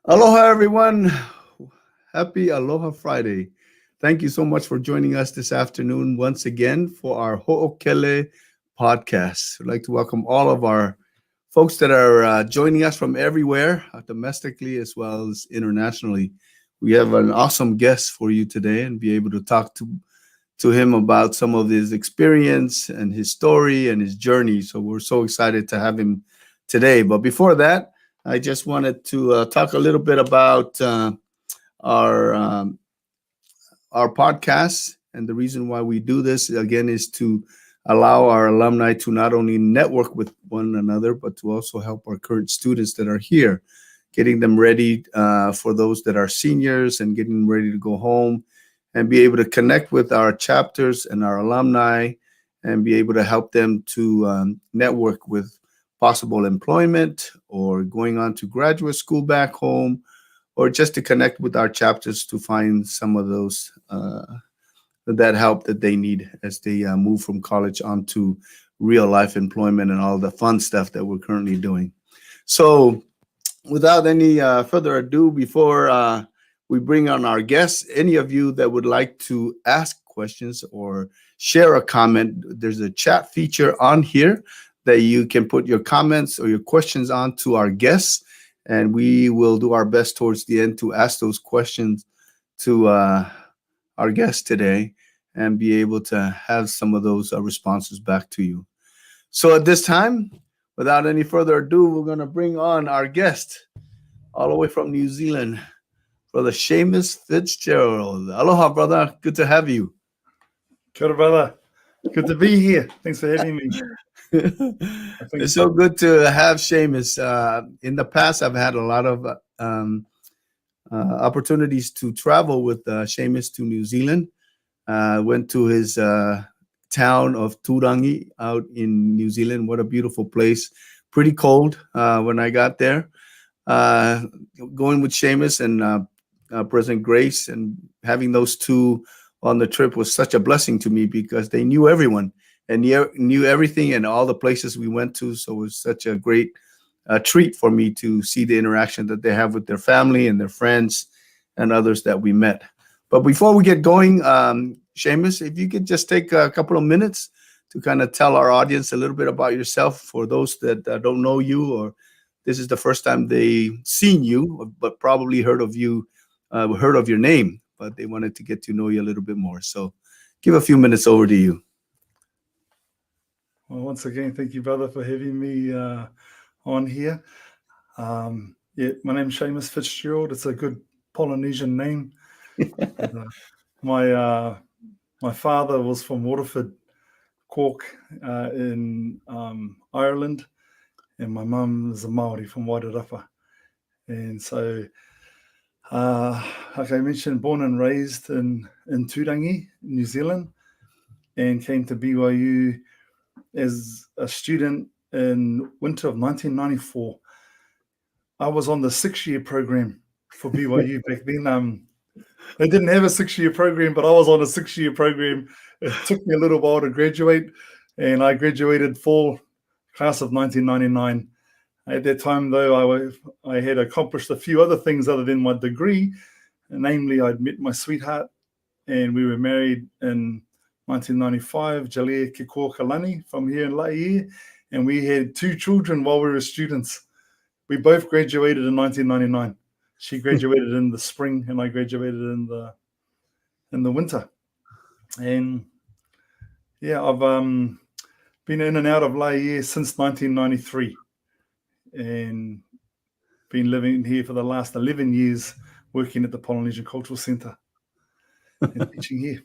Aloha, everyone. Happy Aloha Friday. Thank you so much for joining us this afternoon once again for our Ho'okele podcast. I'd like to welcome all of our folks that are joining us from everywhere, domestically as well as internationally. We have an awesome guest for you today and be able to talk to him about some of his experience and his story and his journey. So we're so excited to have him today. But before that, I just wanted to talk a little bit about our um, our podcast. And the reason why we do this again is to allow our alumni to not only network with one another, but to also help our current students that are here, getting them ready for those that are seniors and getting them ready to go home and be able to connect with our chapters and our alumni and be able to help them to network with possible employment or going on to graduate school back home or just to connect with our chapters to find some of those that help that they need as they move from college onto real life employment and all the fun stuff that we're currently doing. So, without any further ado, before we bring on our guests, any of you that would like to ask questions or share a comment, there's a chat feature on here that you can put your comments or your questions on to our guests, and we will do our best towards the end to ask those questions to our guests today and be able to have some of those responses back to you. So at this time, without any further ado, we're going to bring on our guest all the way from New Zealand, Brother Seamus Fitzgerald. Aloha, brother. Good to have you. Kia ora, brother. Good to be here. Thanks for having me. It's so good to have Seamus. In the past, I've had a lot of opportunities to travel with Seamus to New Zealand. Went to his town of Turangi out in New Zealand. What a beautiful place. Pretty cold when I got there. Going with Seamus and President Grace and having those two on the trip was such a blessing to me because they knew everyone and knew everything and all the places we went to. So it was such a great treat for me to see the interaction that they have with their family and their friends and others that we met. But before we get going, Seamus, if you could just take a couple of minutes to kind of tell our audience a little bit about yourself for those that don't know you or this is the first time they've seen you, but probably heard of you, heard of your name, but they wanted to get to know you a little bit more. So give a few minutes over to you. Well, once again, thank you, brother, for having me on here. My name's Seamus Fitzgerald. It's a good Polynesian name. My father was from Waterford, Cork, in Ireland, and my mum is a Māori from Wairarapa. And so, like I mentioned, born and raised in Turangi, New Zealand, and came to BYU as a student in winter of 1994. I was on the 6-year program for BYU back then. They didn't have a 6-year program, but I was on a 6-year program. It took me a little while to graduate, and I graduated fall class of 1999. At that time, though, I had accomplished a few other things other than my degree. Namely, I'd met my sweetheart, and we were married in 1995, Laie Kalani from here in Laie, and we had 2 children while we were students. We both graduated in 1999. She graduated in the spring, and I graduated in the winter. And yeah, I've been in and out of Laie since 1993, and been living here for the last 11 years, working at the Polynesian Cultural Centre and teaching here.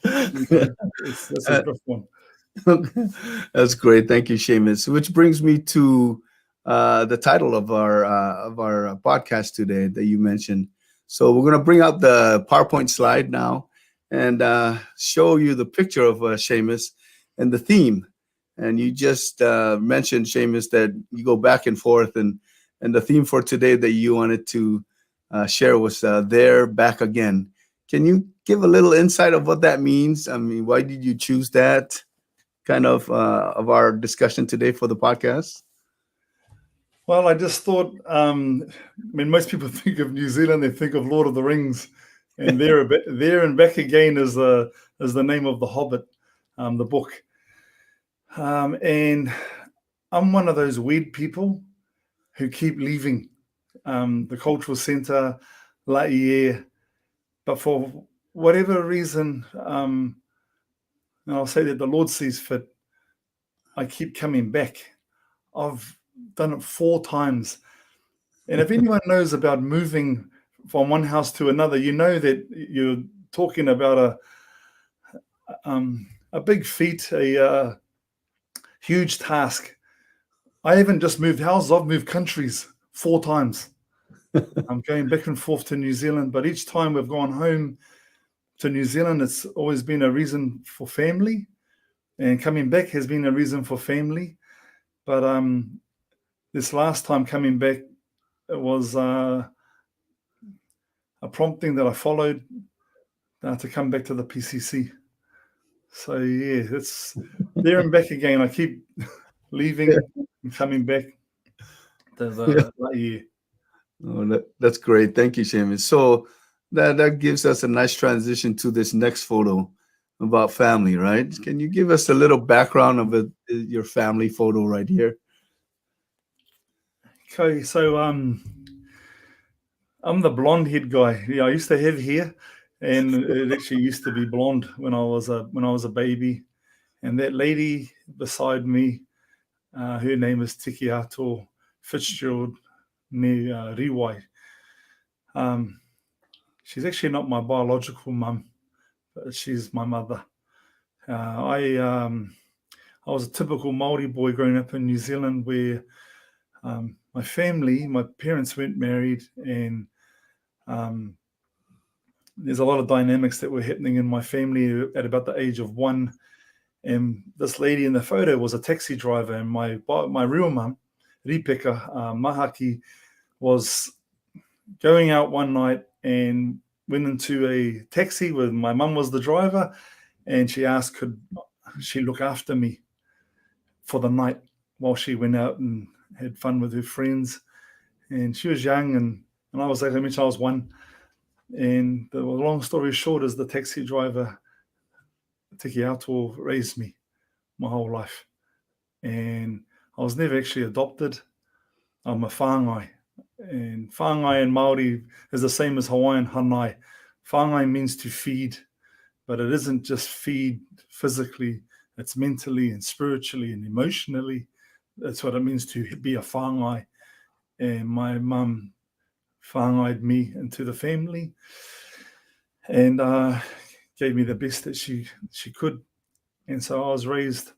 That's a rough one. That's great. Thank you, Seamus. Which brings me to the title of our podcast today that you mentioned. So we're going to bring out the PowerPoint slide now and show you the picture of Seamus and the theme. And you just mentioned, Seamus, that you go back and forth, and the theme for today that you wanted to share was "There, Back Again." Can you give a little insight of what that means? I mean, why did you choose that kind of our discussion today for the podcast? Well, I just thought, I mean, most people think of New Zealand, they think of Lord of the Rings, and there and back again is the name of the Hobbit, the book. And I'm one of those weird people who keep leaving the cultural centre, Laie, but for whatever reason, and I'll say that the Lord sees fit, I keep coming back. I've done it 4 times. And if anyone knows about moving from one house to another, you know that you're talking about a big feat, a huge task. I haven't just moved houses, I've moved countries 4 times. I'm going back and forth to New Zealand, but each time we've gone home to New Zealand, it's always been a reason for family, and coming back has been a reason for family. But this last time coming back, it was a prompting that I followed to come back to the PCC. So yeah, it's there and back again. I keep leaving and coming back to the Laie. Oh, that's great. Thank you, Seamus. So that gives us a nice transition to this next photo about family, right? Can you give us a little background of your family photo right here? Okay, so I'm the blonde head guy. Yeah, I used to have hair, and it actually used to be blonde when I was a baby. And that lady beside me, her name is Seamus Fitzgerald ne Riwai. She's actually not my biological mum, but she's my mother. I was a typical Maori boy growing up in New Zealand, where my parents weren't married, and there's a lot of dynamics that were happening in my family at about the age of 1. And this lady in the photo was a taxi driver, and my real mum, Ripeka Mahaki, was going out one night and went into a taxi with my mum was the driver, and she asked could she look after me for the night while she went out and had fun with her friends. And she was young, and I was, like I mentioned, I was 1. And the long story short is the taxi driver, Tiki Ato, raised me my whole life. And I was never actually adopted. I'm a whāngai. And whāngai in Māori is the same as Hawaiian hanai. Whāngai means to feed, but it isn't just feed physically, it's mentally and spiritually and emotionally. That's what it means to be a whāngai. And my mum whāngai'd me into the family, and gave me the best that she could. And so I was raised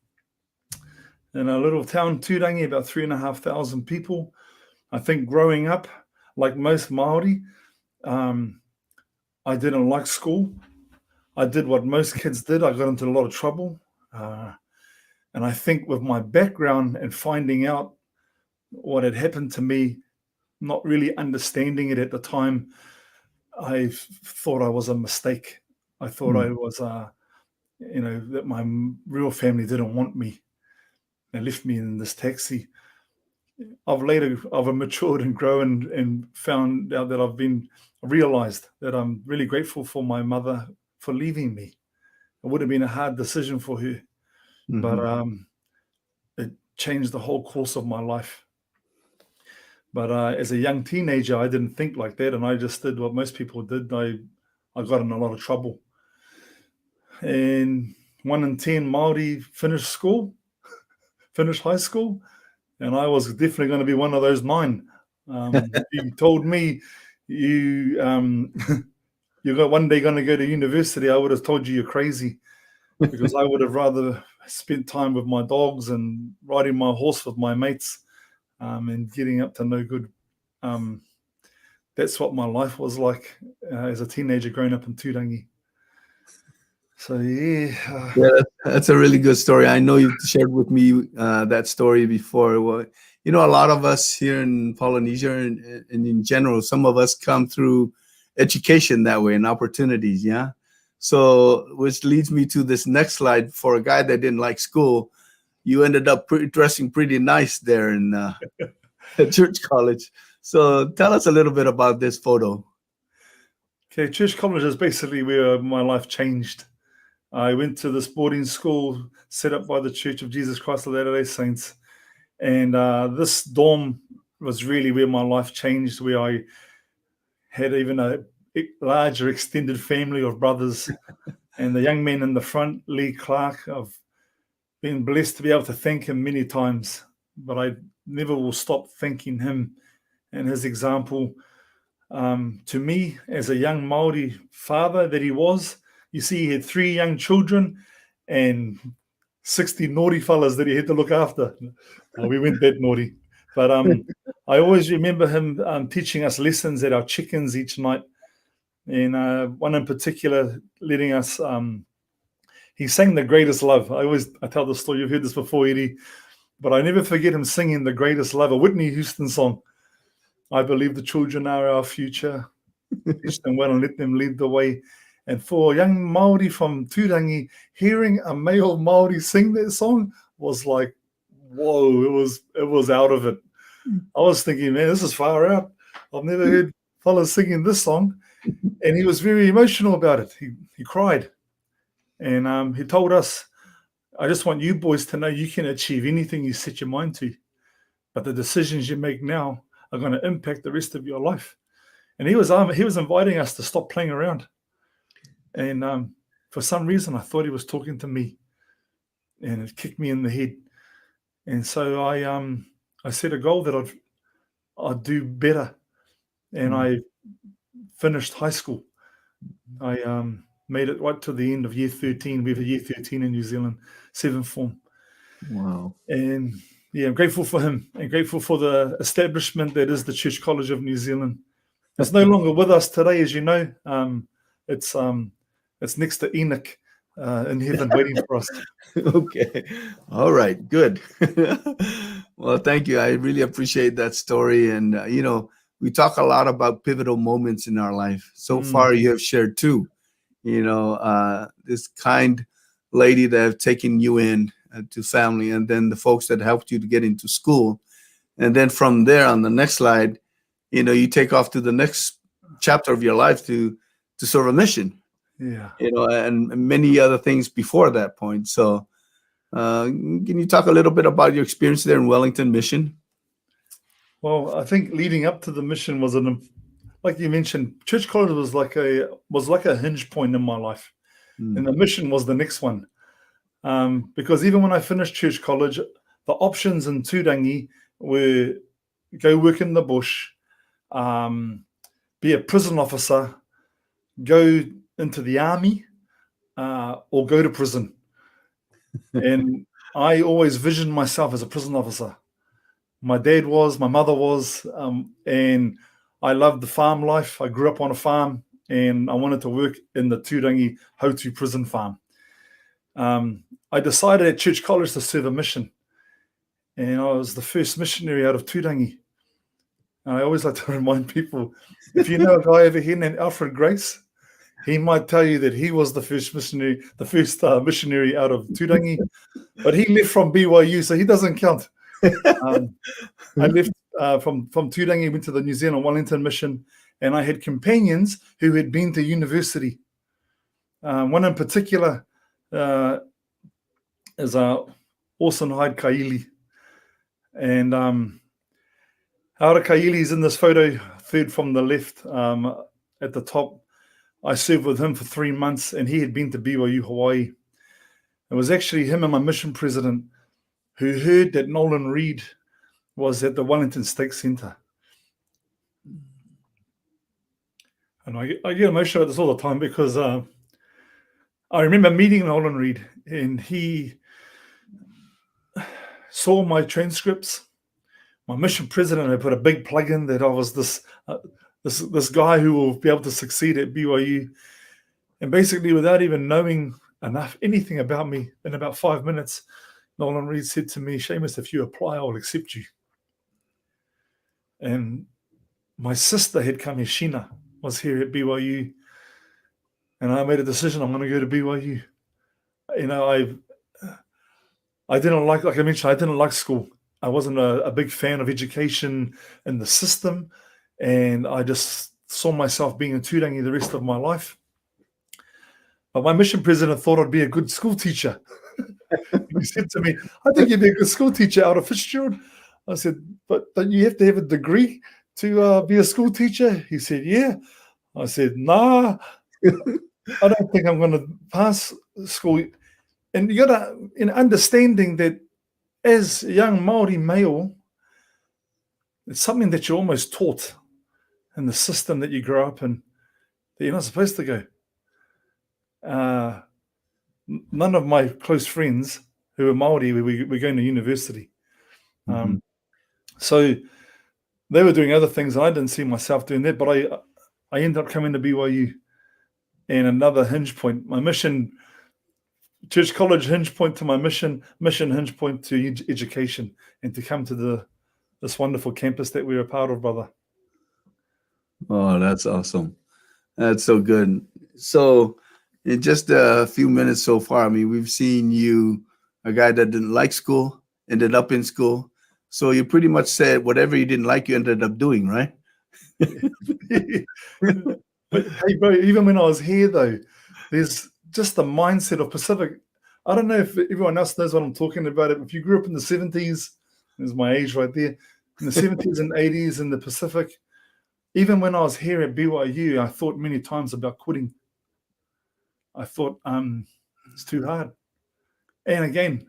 in a little town, Turangi, about 3,500 people. I think growing up, like most Māori, I didn't like school. I did what most kids did. I got into a lot of trouble. And I think with my background and finding out what had happened to me, not really understanding it at the time, I thought I was a mistake. I thought I was, that my real family didn't want me. They left me in this taxi. I've matured and grown and found out that I've realized that I'm really grateful for my mother for leaving me. It would have been a hard decision for her, but it changed the whole course of my life. But as a young teenager, I didn't think like that, and I just did what most people did. I got in a lot of trouble. And 1 in 10 Māori finished high school, and I was definitely going to be one of those 9. If you told me you're one day going to go to university, I would have told you you're crazy, because I would have rather spent time with my dogs and riding my horse with my mates, and getting up to no good. That's what my life was like as a teenager growing up in Turangi. So yeah, that's a really good story. I know you've shared with me that story before. Well, a lot of us here in Polynesia and in general, some of us come through education that way and opportunities. Yeah. So, which leads me to this next slide. For a guy that didn't like school, you ended up dressing pretty nice there in at Church College. So tell us a little bit about this photo. Okay, Church College is basically where my life changed. I went to this boarding school set up by the Church of Jesus Christ of Latter-day Saints. And this dorm was really where my life changed, where I had even a larger extended family of brothers. And the young man in the front, Lee Clark, I've been blessed to be able to thank him many times, but I never will stop thanking him and his example to me as a young Māori father that he was. You see, he had 3 young children and 60 naughty fellas that he had to look after. We weren't that naughty. But I always remember him teaching us lessons at our chickens each night. And one in particular, letting us, he sang The Greatest Love. I tell the story, you've heard this before, Eddie, but I never forget him singing The Greatest Love, a Whitney Houston song. I believe the children are our future. Teach them well and let them lead the way. And for young Māori from Tūrangi, hearing a male Māori sing that song was like, whoa, it was out of it. I was thinking, man, this is far out. I've never heard fellas singing this song. And he was very emotional about it. He cried. And he told us, I just want you boys to know you can achieve anything you set your mind to. But the decisions you make now are going to impact the rest of your life. And he was inviting us to stop playing around. And for some reason, I thought he was talking to me. And it kicked me in the head. And so I set a goal that I'd do better. And I finished high school. I made it right to the end of year 13. We have a year 13 in New Zealand, 7th form. Wow. And yeah, I'm grateful for him and grateful for the establishment that is the Church College of New Zealand. It's no longer with us today, as you know. It's next to Enoch in heaven waiting for us. Okay. All right. Good. Well, thank you. I really appreciate that story. And, we talk a lot about pivotal moments in our life. So far, you have shared 2. This kind lady that have taken you in to family, and then the folks that helped you to get into school. And then from there, on the next slide, you take off to the next chapter of your life to serve a mission. Yeah. And many other things before that point. So can you talk a little bit about your experience there in Wellington Mission? Well, I think leading up to the mission was like you mentioned, Church College was like a hinge point in my life. And the mission was the next one. Because even when I finished Church College, the options in Tūrangi were go work in the bush, be a prison officer, go into the army, or go to prison. And I always visioned myself as a prison officer. My dad was, my mother was, and I loved the farm life. I grew up on a farm, and I wanted to work in the Tūrangi Hautu prison farm. I decided at Church College to serve a mission, and I was the first missionary out of Tūrangi. And I always like to remind people, if you know a guy over here named Alfred Grace, he might tell you that he was the first missionary out of Tūrangi, but he left from BYU, so he doesn't count. I left from Tūrangi, went to the New Zealand Wellington Mission, and I had companions who had been to university. One in particular is Orson Hyde Kaili. And Aura Kaili is in this photo, third from the left at the top. I served with him for 3 months, and he had been to BYU Hawaii. It was actually him and my mission president who heard that Nolan Reid was at the Wellington State Centre. And I get emotional at this all the time because I remember meeting Nolan Reid, and he saw my transcripts. My mission president had put a big plug in that I was this guy who will be able to succeed at BYU. And basically, without even knowing anything about me, in about 5 minutes, Nolan Reid said to me, "Seamus, if you apply, I'll accept you." And my sister had come here, Sheena, was here at BYU. And I made a decision, I'm going to go to BYU. I didn't like I mentioned, I didn't like school. I wasn't a big fan of education in the system, and I just saw myself being in Turangi the rest of my life. But my mission president thought I'd be a good school teacher. He said to me, I think you'd be a good school teacher out of Fitzgerald. I said, but don't you have to have a degree to be a school teacher? He said, yeah. I said, nah, I don't think I'm going to pass school. And you got to, in understanding that as a young Māori male, it's something that you're almost taught in the system that you grow up in, that you're not supposed to go. None of my close friends who are Māori were going to university. So they were doing other things, and I didn't see myself doing that, but I ended up coming to BYU. And another hinge point, my mission, church college hinge point to my mission hinge point to education, and to come to this wonderful campus that we're a part of, brother. Oh, that's awesome. That's so good. So in just a few minutes so far, I mean, we've seen you, a guy that didn't like school, ended up in school. So you pretty much said whatever you didn't like, you ended up doing, right? But hey, bro, even when I was here, though, there's just the mindset of Pacific. I don't know if everyone else knows what I'm talking about. If you grew up in the 70s, there's my age right there, in the 70s and 80s in the Pacific, even when I was here at BYU, I thought many times about quitting. I thought, it's too hard. And again,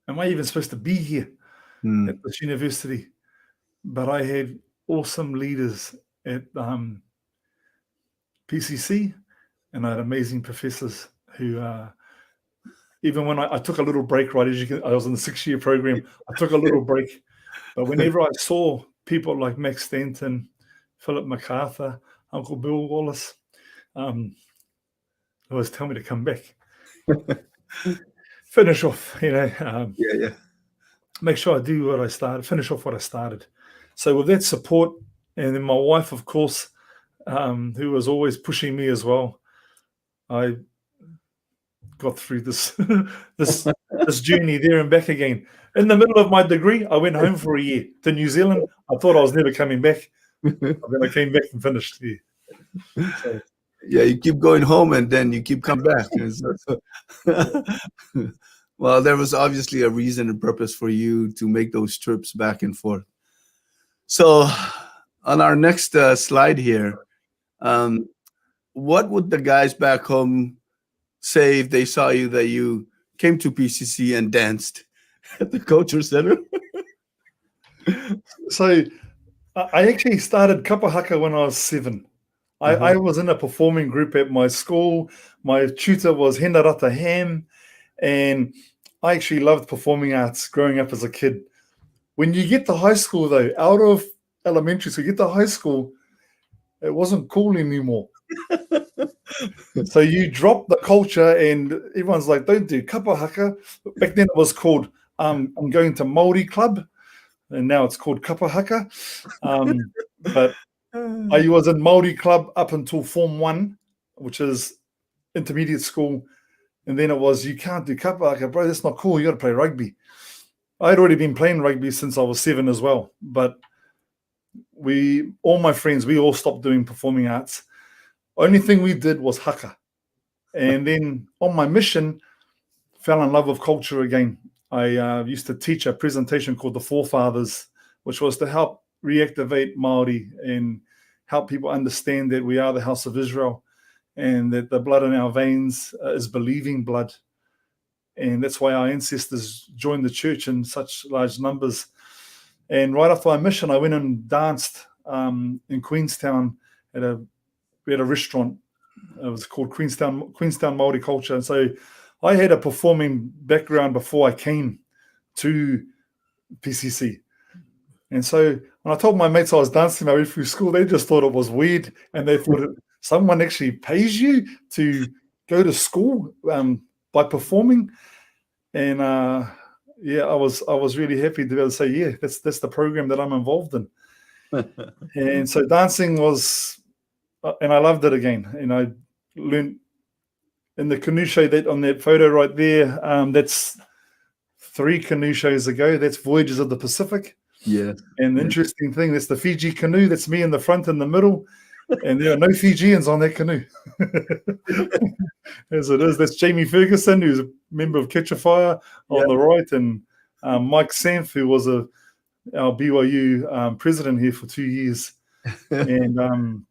am I even supposed to be here at this university? But I had awesome leaders at PCC, and I had amazing professors who, even when I took a little break, right, as you can, I was in the 6-year program, I took a little break. But whenever I saw people like Max Stanton, Philip MacArthur, Uncle Bill Wallace, always tell me to come back. Finish off, make sure I do what I started, finish off what I started. So with that support, and then my wife, of course, who was always pushing me as well, I got through this this journey there and back again. In the middle of my degree, I went home for a year to New Zealand. I thought I was never coming back. But then I came back and finished here. So, yeah, you keep going home and then you keep coming back. Well, there was obviously a reason and purpose for you to make those trips back and forth. So on our next slide here, what would the guys back home say if they saw you that you came to PCC and danced at the Culture Center? So I actually started kapahaka when I was 7. I was in a performing group at my school. My tutor was Henarata Ham, and I actually loved performing arts growing up as a kid. When you get to high school, though, out of elementary school, you get to high school, it wasn't cool anymore. So you drop the culture, and everyone's like, don't do kapahaka. Back then it was called I'm going to Māori Club, and now it's called kapahaka. But I was in Māori Club up until Form 1, which is intermediate school. And then it was, you can't do kapahaka, bro, that's not cool. You got to play rugby. I'd already been playing rugby since I was 7 as well. But all my friends, we all stopped doing performing arts. Only thing we did was haka. And then on my mission, fell in love with culture again. I used to teach a presentation called The Forefathers, which was to help reactivate Māori and help people understand that we are the house of Israel and that the blood in our veins is believing blood. And that's why our ancestors joined the church in such large numbers. And right after my mission, I went and danced in Queenstown we had a restaurant. It was called Queenstown Māori Culture. And so I had a performing background before I came to PCC. And so when I told my mates I was dancing my way through school, they just thought it was weird. And they thought someone actually pays you to go to school by performing. And I was really happy to be able to say, yeah, that's the program that I'm involved in. And so dancing was, and I loved it again. And I learned in the canoe show that on that photo right there, that's 3 canoe shows ago. That's Voyages of the Pacific. Yeah. And the interesting thing, that's the Fiji canoe. That's me in the front and the middle. And there are no Fijians on that canoe. As it is, that's Jamie Ferguson, who's a member of Catch a Fire on the right, and Mike Sanf, who was our BYU president here for 2 years. And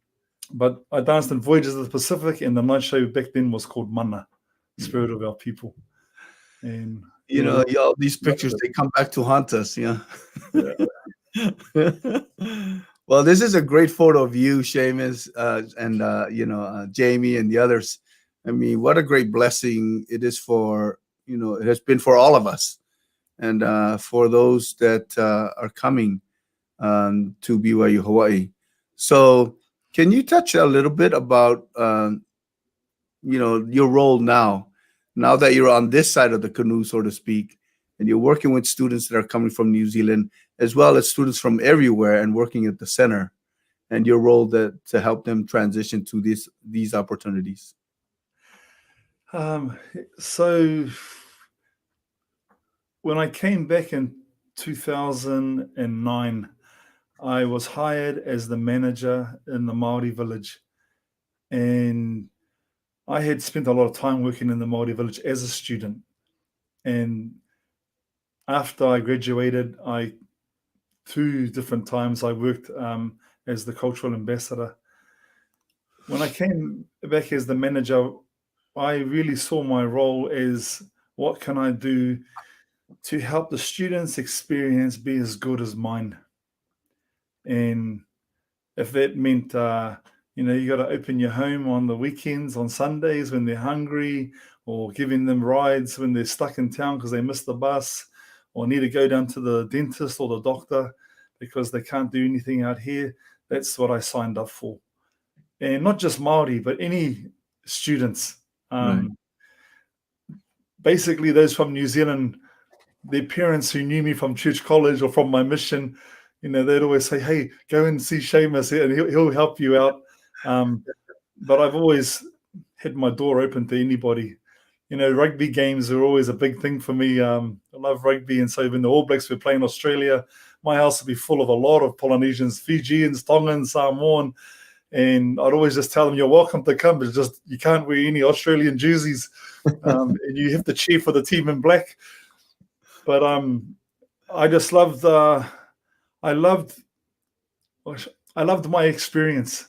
but I danced in Voyages of the Pacific, and the night show back then was called Mana, Spirit of Our People. And all these pictures, they come back to haunt us. Yeah. Well, this is a great photo of you, Seamus, and Jamie and the others. I mean, what a great blessing it is for, it has been for all of us, and for those that are coming to BYU Hawaii. So can you touch a little bit about, your role now that you're on this side of the canoe, so to speak, and you're working with students that are coming from New Zealand, as well as students from everywhere, and working at the center, and your role to help them transition to these opportunities? So when I came back in 2009, I was hired as the manager in the Māori village. And I had spent a lot of time working in the Māori village as a student. And after I graduated, 2 different times I worked as the cultural ambassador. When I came back as the manager, I really saw my role as, what can I do to help the students' experience be as good as mine? And if that meant, you got to open your home on the weekends, on Sundays when they're hungry, or giving them rides when they're stuck in town because they missed the bus, or need to go down to the dentist or the doctor because they can't do anything out here, that's what I signed up for. And not just Māori, but any students. Right. Basically, those from New Zealand, their parents who knew me from church college or from my mission, they'd always say, "Hey, go and see Seamus, and he'll help you out." But I've always had my door open to anybody. Rugby games are always a big thing for me. I love rugby, and so when the All Blacks were playing Australia, my house would be full of a lot of Polynesians, Fijians, Tongans, Samoan. And I'd always just tell them, "You're welcome to come, but just you can't wear any Australian jerseys, and you have to cheer for the team in black." But I just loved. I loved my experience,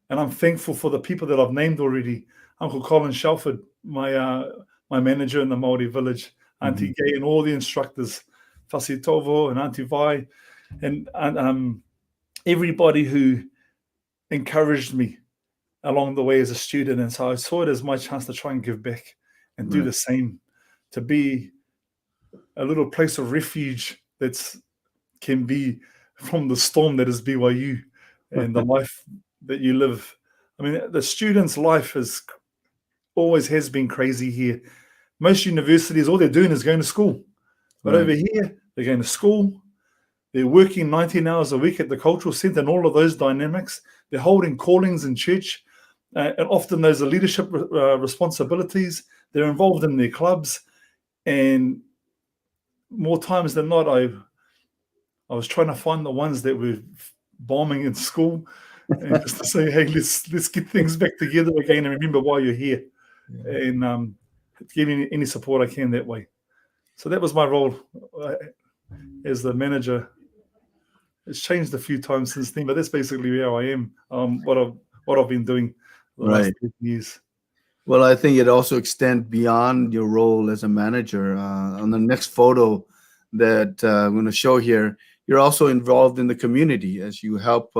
and I'm thankful for the people that I've named already. Uncle Colin Shelford, my manager in the Māori village, Auntie Gay, and all the instructors, Whasi Tovo and Auntie Vai, and everybody who encouraged me along the way as a student. And so I saw it as my chance to try and give back and do the same, to be a little place of refuge can be from the storm that is BYU and the life that you live. I mean, the student's life always has been crazy here. Most universities, all they're doing is going to school. But over here, they're going to school. They're working 19 hours a week at the cultural center and all of those dynamics. They're holding callings in church. And often those are leadership responsibilities. They're involved in their clubs. And more times than not, I was trying to find the ones that were bombing in school and just to say, "Hey, let's get things back together again and remember why you're here." And give me any support I can that way. So that was my role as the manager. It's changed a few times since then, but that's basically how I am. What I've been doing the last 8 years. Well, I think it also extends beyond your role as a manager. On the next photo that I'm going to show here, you're also involved in the community as you help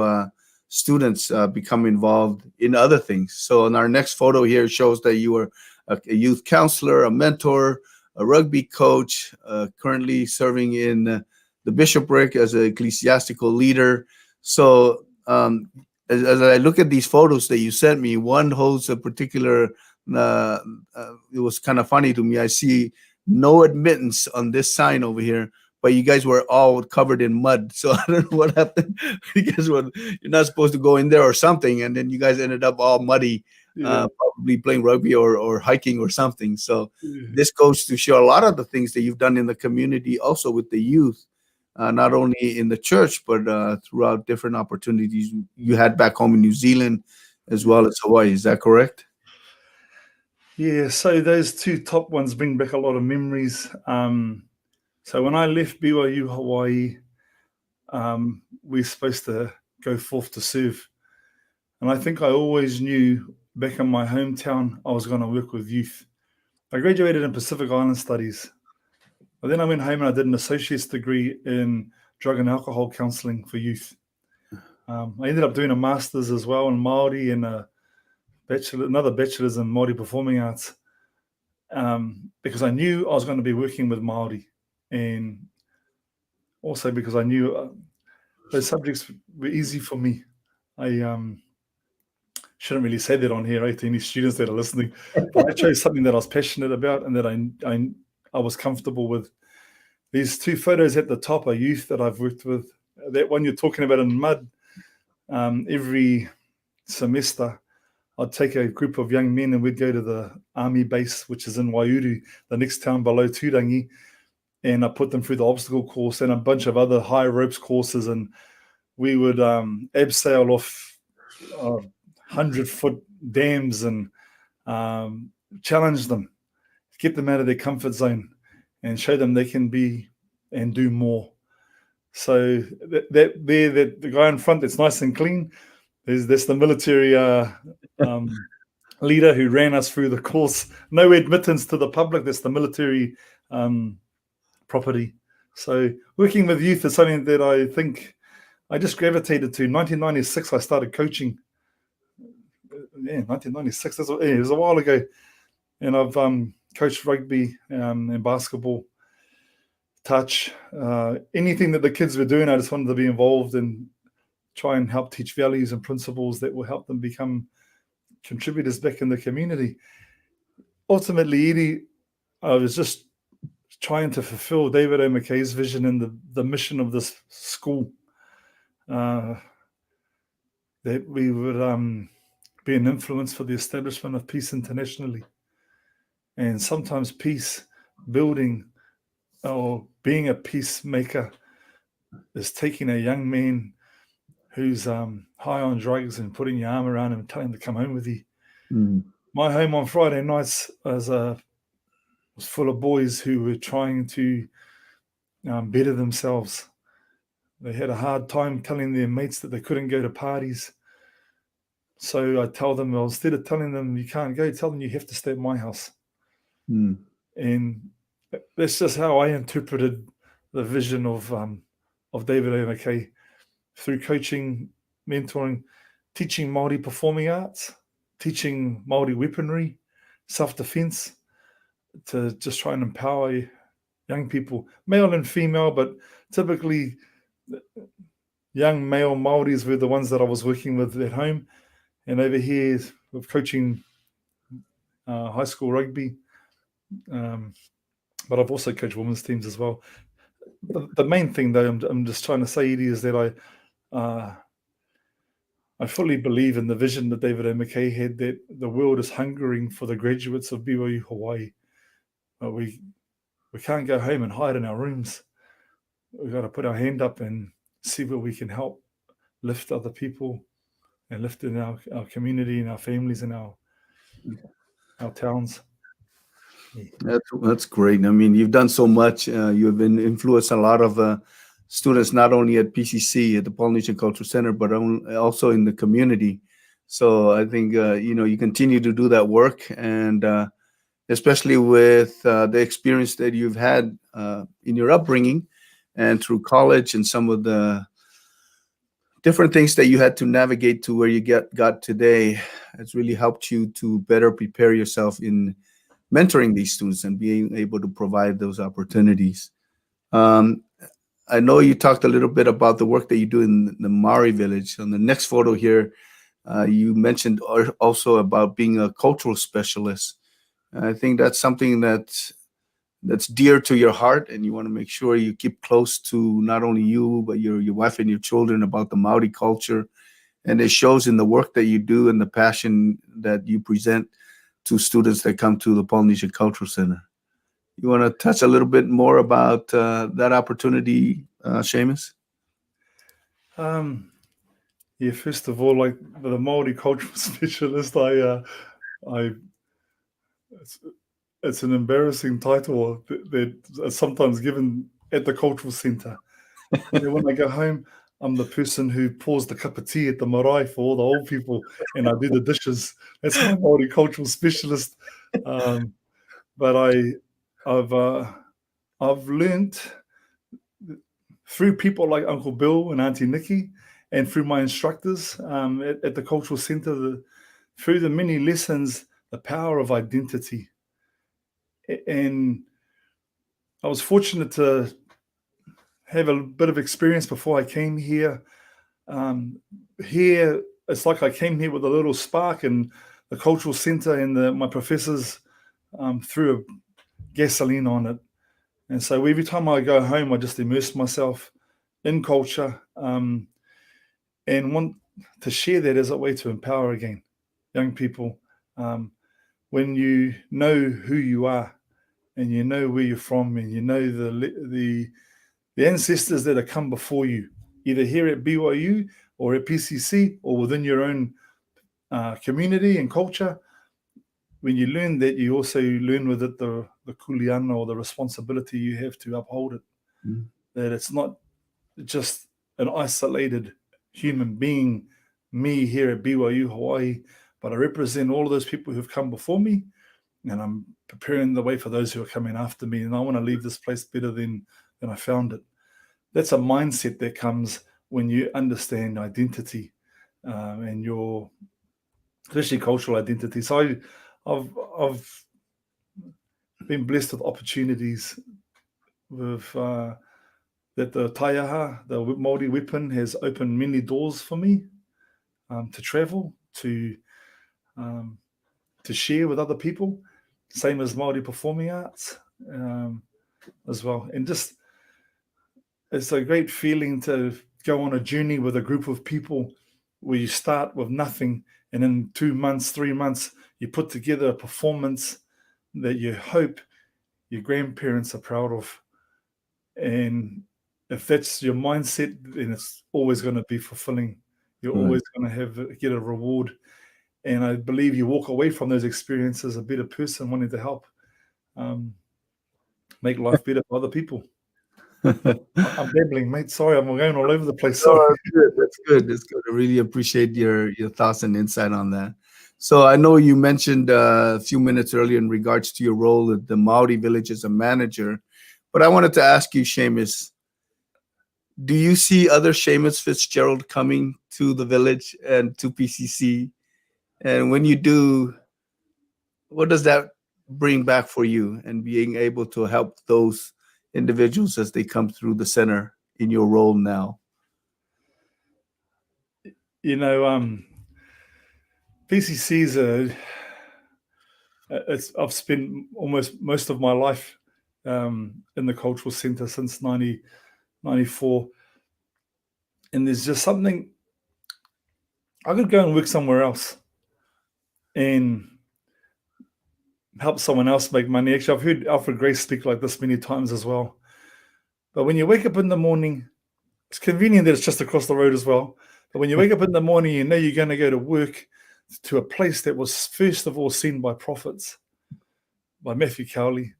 students become involved in other things. So in our next photo here shows that you were a youth counselor, a mentor, a rugby coach, currently serving in the bishopric as an ecclesiastical leader. So as I look at these photos that you sent me, one holds a particular, it was kind of funny to me. I see no admittance on this sign over here, but you guys were all covered in mud. So I don't know what happened. You guys were, you're not supposed to go in there or something, and then you guys ended up all muddy, Yeah. probably playing rugby or hiking or something. So Yeah. this goes to show a lot of the things that you've done in the community, also with the youth, not only in the church but throughout different opportunities you had back home in New Zealand as well as Hawaii. Is that correct? Yeah, so those two top ones bring back a lot of memories. So when I left BYU Hawaii, we were supposed to go forth to serve. And I think I always knew back in my hometown I was going to work with youth. I graduated in Pacific Island Studies. But then I went home and I did an associate's degree in drug and alcohol counselling for youth. I ended up doing a master's as well in Māori and another bachelor's in Māori performing arts, because I knew I was going to be working with Māori, and also because I knew those subjects were easy for me. I shouldn't really say that on here, to any students that are listening, but I chose something that I was passionate about and that I was comfortable with. These two photos at the top are youth that I've worked with. That one you're talking about in mud, every semester, I'd take a group of young men and we'd go to the army base, which is in Waiuru, the next town below Turangi, and I put them through the obstacle course and a bunch of other high ropes courses, and we would abseil off 100-foot dams and challenge them, get them out of their comfort zone and show them they can be and do more. So the guy in front that's nice and clean, that's the military leader who ran us through the course. No admittance to the public. That's the military property. So working with youth is something that I think I just gravitated to. 1996, I started coaching. Yeah, 1996. It was a while ago. And I've coached rugby and basketball, touch, anything that the kids were doing. I just wanted to be involved and try and help teach values and principles that will help them become contributors back in the community. Ultimately, Edie, I was just trying to fulfill David O. McKay's vision and the mission of this school, that we would be an influence for the establishment of peace internationally. And sometimes peace building or being a peacemaker is taking a young man who's high on drugs and putting your arm around him and telling him to come home with you. Mm. My home on Friday nights was full of boys who were trying to better themselves. They had a hard time telling their mates that they couldn't go to parties. So I tell them, well, instead of telling them you can't go, tell them you have to stay at my house. Mm. And that's just how I interpreted the vision of David O. McKay through coaching, mentoring, teaching Māori performing arts, teaching Māori weaponry, self-defense, to just try and empower young people, male and female, but typically young male Māoris were the ones that I was working with at home. And over here with coaching high school rugby, but I've also coached women's teams as well. The main thing, though, I'm just trying to say, Edie, is that I fully believe in the vision that David O. McKay had, that the world is hungering for the graduates of BYU Hawaii. We can't go home and hide in our rooms. We've got to put our hand up and see where we can help lift other people and lift in our community and our families and our towns. Yeah. That's great. I mean, you've done so much. You've been influenced a lot of students, not only at PCC, at the Polynesian Cultural Center, but also in the community. So I think, you continue to do that work, and especially with the experience that you've had in your upbringing and through college and some of the different things that you had to navigate to where you got today. It's really helped you to better prepare yourself in mentoring these students and being able to provide those opportunities. I know you talked a little bit about the work that you do in the Maori village. On the next photo here, you mentioned also about being a cultural specialist. I think that's something that that's dear to your heart, and you want to make sure you keep close to not only you but your wife and your children about the Maori culture, and it shows in the work that you do and the passion that you present to students that come to the Polynesian Cultural Center. You want to touch a little bit more about that opportunity, Seamus? Yeah, first of all, like the Maori cultural specialist, I, it's an embarrassing title that's sometimes given at the cultural centre. You know, when I go home, I'm the person who pours the cup of tea at the marae for all the old people, and I do the dishes. That's my Maori cultural specialist. But I've learnt through people like Uncle Bill and Auntie Nikki, and through my instructors at the cultural centre, through the many lessons, the power of identity. And I was fortunate to have a bit of experience before I came here. Here, it's like I came here with a little spark, and the cultural centre and my professors threw gasoline on it. And so every time I go home, I just immerse myself in culture and want to share that as a way to empower again young people. When you know who you are and you know where you're from and you know the ancestors that have come before you, either here at BYU or at PCC or within your own community and culture, when you learn that, you also learn with it the kuleana, or the responsibility you have to uphold it. That it's not just an isolated human being, me here at BYU Hawaii, but I represent all of those people who've come before me, and I'm preparing the way for those who are coming after me, and I want to leave this place better than I found it. That's a mindset that comes when you understand identity and your, especially cultural identity. So I've been blessed with opportunities with that the taiaha, the Māori weapon, has opened many doors for me to travel, to share with other people, same as Māori performing arts as well. And just, it's a great feeling to go on a journey with a group of people where you start with nothing, and in 2 months, 3 months, you put together a performance that you hope your grandparents are proud of. And if that's your mindset, then it's always going to be fulfilling. You're always going to get a reward. And I believe you walk away from those experiences a better person, wanting to help make life better for other people. I'm babbling, mate. Sorry, I'm going all over the place. Sorry. No, that's good. That's good. That's good. I really appreciate your thoughts and insight on that. So I know you mentioned a few minutes earlier in regards to your role at the Maori village as a manager, but I wanted to ask you, Seamus, do you see other Seamus Fitzgerald coming to the village and to PCC? And when you do, what does that bring back for you, and being able to help those individuals as they come through the center in your role now? You know, PCC I've spent almost most of my life in the cultural centre since 1994, and there's just something, I could go and work somewhere else and help someone else make money. Actually, I've heard Alfred Grace speak like this many times as well. But when you wake up in the morning, it's convenient that it's just across the road as well. But when you wake up in the morning, you know you're going to go to work to a place that was first of all seen by prophets, by Matthew Cowley,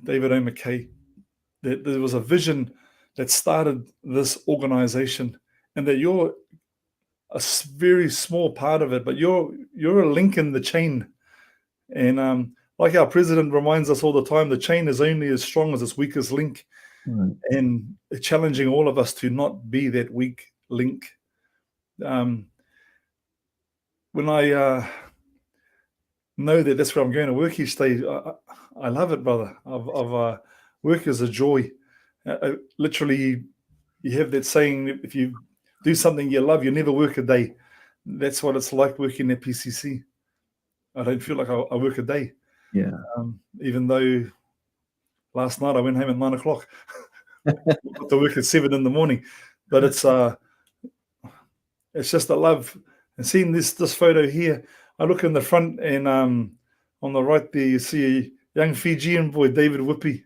David O. McKay. That there was a vision that started this organization, and that you're a very small part of it, but you're a link in the chain. And like our president reminds us all the time, the chain is only as strong as its weakest link. And challenging all of us to not be that weak link. When I know that that's where I'm going to work each day, I love it, brother. Work is a joy. Literally, you have that saying, if you do something you love, you never work a day. That's what it's like working at PCC. I don't feel like I work a day. Yeah. Even though last night I went home at 9 o'clock. Got to work at 7 in the morning. But it's just a love. And seeing this photo here, I look in the front and on the right there you see a young Fijian boy, David Whippy,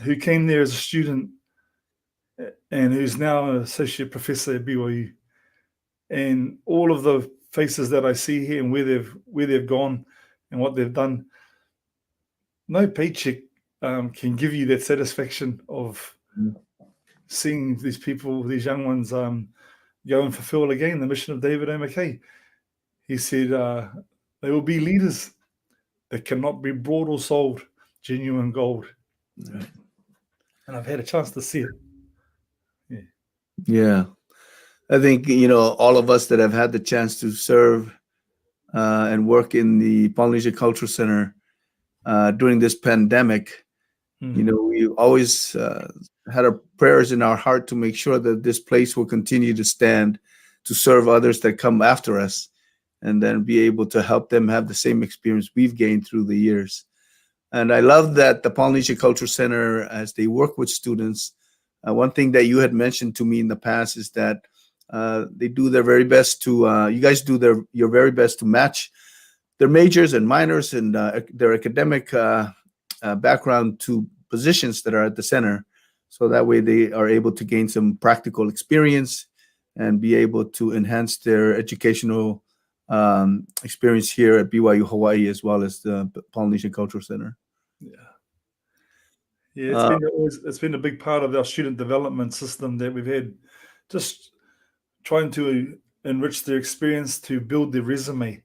who came there as a student and who's now an associate professor at BYU. And all of the faces that I see here and where they've gone and what they've done, no paycheck can give you that satisfaction of seeing these people, these young ones, go and fulfill again the mission of David O. McKay. He said they will be leaders that cannot be bought or sold, genuine gold. Right. And I've had a chance to see it. Yeah. I think, all of us that have had the chance to serve and work in the Polynesian Cultural Center during this pandemic, we always had our prayers in our heart to make sure that this place will continue to stand to serve others that come after us, and then be able to help them have the same experience we've gained through the years. And I love that the Polynesian Cultural Center, as they work with students, one thing that you had mentioned to me in the past is that they do their very best to, you guys do your very best to match their majors and minors and their academic background to positions that are at the center. So that way they are able to gain some practical experience and be able to enhance their educational experience here at BYU Hawaii, as well as the Polynesian Cultural Center. Yeah, it's been a big part of our student development system that we've had, just trying to enrich their experience to build their resume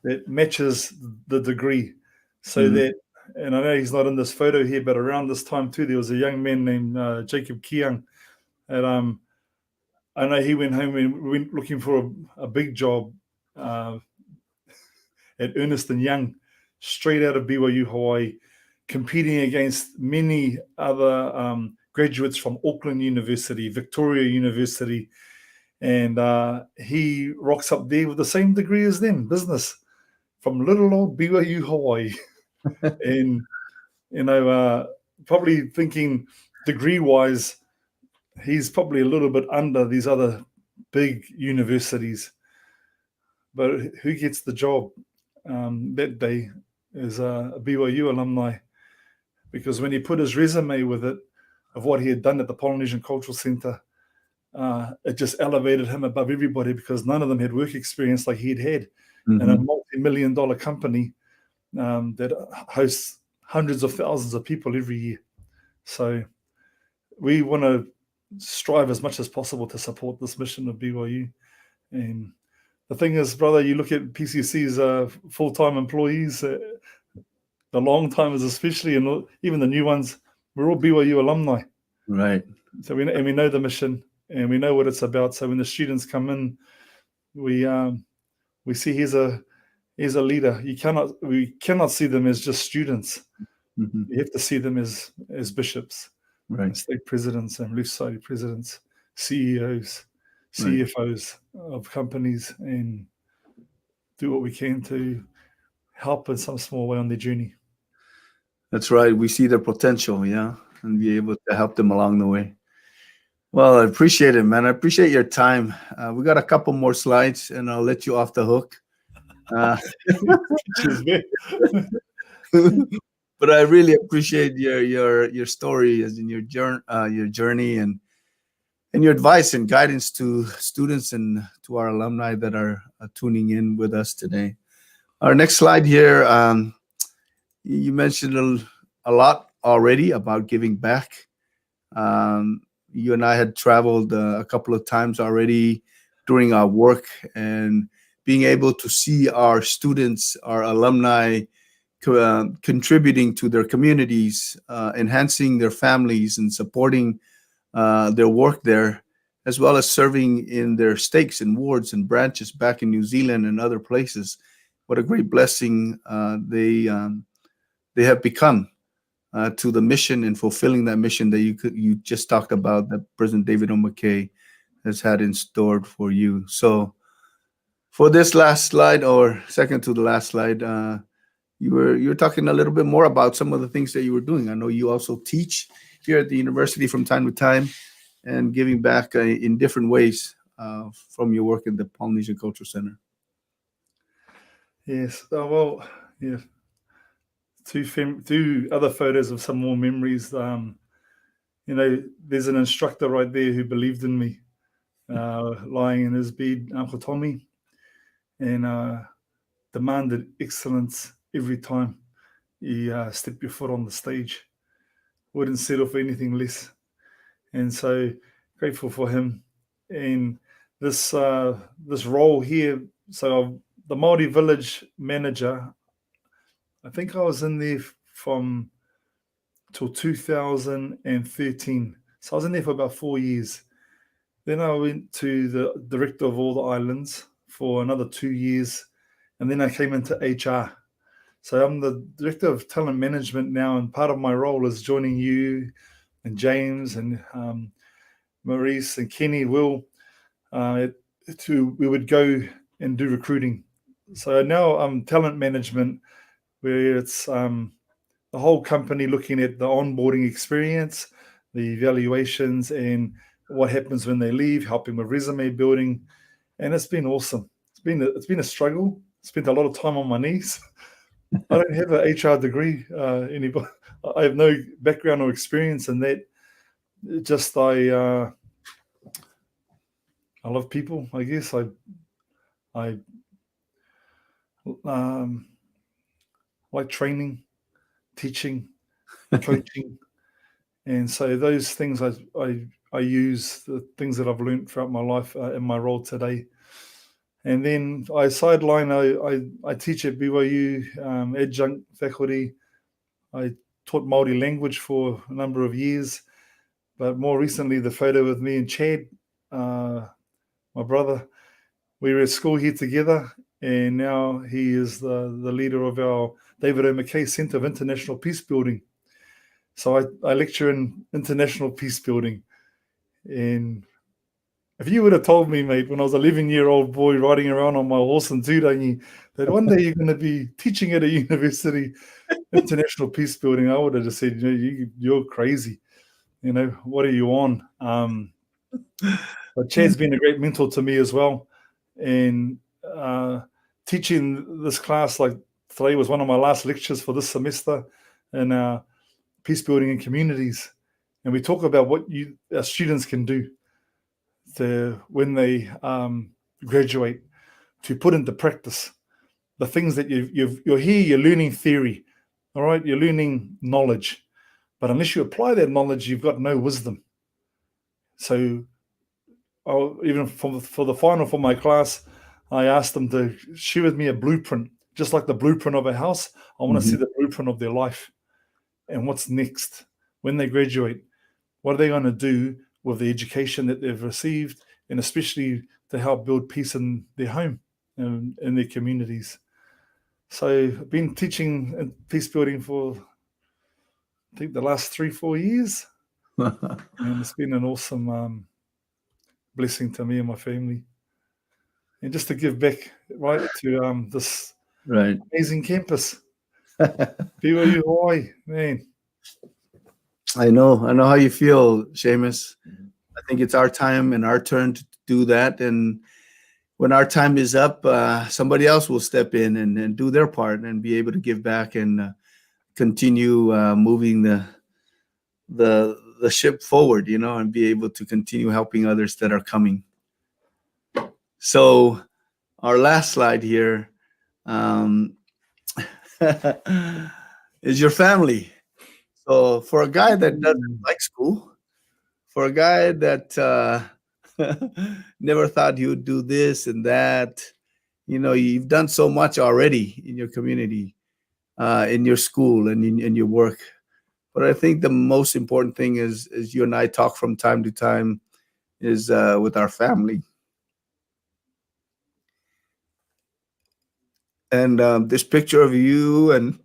that matches the degree, so that, and I know he's not in this photo here, but around this time too, there was a young man named Jacob Kiang, and I know he went home and went looking for a big job at Ernst & Young, straight out of BYU Hawaii, competing against many other graduates from Auckland University, Victoria University, and he rocks up there with the same degree as them, business, from little old BYU Hawaii. And, probably thinking degree-wise, he's probably a little bit under these other big universities. But who gets the job that day is a BYU alumni, because when he put his resume with it of what he had done at the Polynesian Cultural Center, it just elevated him above everybody, because none of them had work experience like he'd had in a multi-million-dollar company that hosts hundreds of thousands of people every year. So we want to strive as much as possible to support this mission of BYU. And the thing is, brother, you look at PCC's full-time employees, the long-timers especially, and even the new ones, we're all BYU alumni. Right. So we know the mission and we know what it's about. So when the students come in, we see he's a leader. We cannot see them as just students. You have to see them as bishops, right, state presidents and relief society presidents, CEOs, CFOs of companies, and do what we can to help in some small way on their journey. That's right. We see their potential, and be able to help them along the way. Well, I appreciate it, man. I appreciate your time. We got a couple more slides, and I'll let you off the hook. But I really appreciate your story, as in your journey, and your advice and guidance to students and to our alumni that are tuning in with us today. Our next slide here, you mentioned a lot already about giving back. You and I had traveled a couple of times already during our work, and being able to see our students, our alumni, contributing to their communities, enhancing their families, and supporting their work there, as well as serving in their stakes and wards and branches back in New Zealand and other places. What a great blessing they have become to the mission and fulfilling that mission that you just talked about, that President David O. McKay has had in store for you. So for this last slide, or second to the last slide, you're talking a little bit more about some of the things that you were doing. I know you also teach here at the university from time to time and giving back in different ways from your work in the Polynesian Culture Center. Yes. Oh, well, yeah. Two other photos of some more memories. There's an instructor right there who believed in me, lying in his bed, Uncle Tommy, and demanded excellence every time you step your foot on the stage. Wouldn't settle for anything less. And so grateful for him. And this role here, so the Māori village manager, I think I was in there from till 2013. So I was in there for about 4 years. Then I went to the director of all the islands for another 2 years. And then I came into HR. So I'm the director of talent management now. And part of my role is joining you and James and Maurice and Kenny, Will, we would go and do recruiting. So now I'm talent management, where it's the whole company looking at the onboarding experience, the evaluations, and what happens when they leave, helping with resume building. And it's been awesome. It's been a struggle. Spent a lot of time on my knees. I don't have an HR degree. Anybody, I have no background or experience in that. Just I love people. I guess I like training, teaching, coaching, and so those things I use the things that I've learned throughout my life in my role today. And then I sideline. I teach at BYU, adjunct faculty. I taught Māori language for a number of years, but more recently, the photo with me and Chad, my brother, we were at school here together, and now he is the leader of our David O. McKay Centre of International Peace Building. So I lecture in international peace building. And if you would have told me, mate, when I was an 11-year-old boy riding around on my horse in Tūrangi, that one day you're going to be teaching at a university, international peace building, I would have just said, you're crazy. What are you on? But Chad's been a great mentor to me as well. And teaching this class, like today was one of my last lectures for this semester in peace building in communities. And we talk about what our students can do when they graduate, to put into practice the things that you're here, you're learning theory, all right? You're learning knowledge. But unless you apply that knowledge, you've got no wisdom. So even for the final for my class, I asked them to share with me a blueprint, just like the blueprint of a house. I want to see the blueprint of their life and what's next when they graduate. What are they going to do with the education that they've received, and especially to help build peace in their home and in their communities? So I've been teaching peace building for, I think, the last 3-4 years. And it's been an awesome blessing to me and my family. And just to give back, right, to this amazing campus. BYU Hawaii, man. I know how you feel, Seamus. I think it's our time and our turn to do that. And when our time is up, somebody else will step in and do their part and be able to give back and continue moving the ship forward, and be able to continue helping others that are coming. So our last slide here is your family. So for a guy that doesn't like school, for a guy that never thought he would do this and that, you've done so much already in your community, in your school and in your work. But I think the most important thing is you and I talk from time to time is with our family. And this picture of you and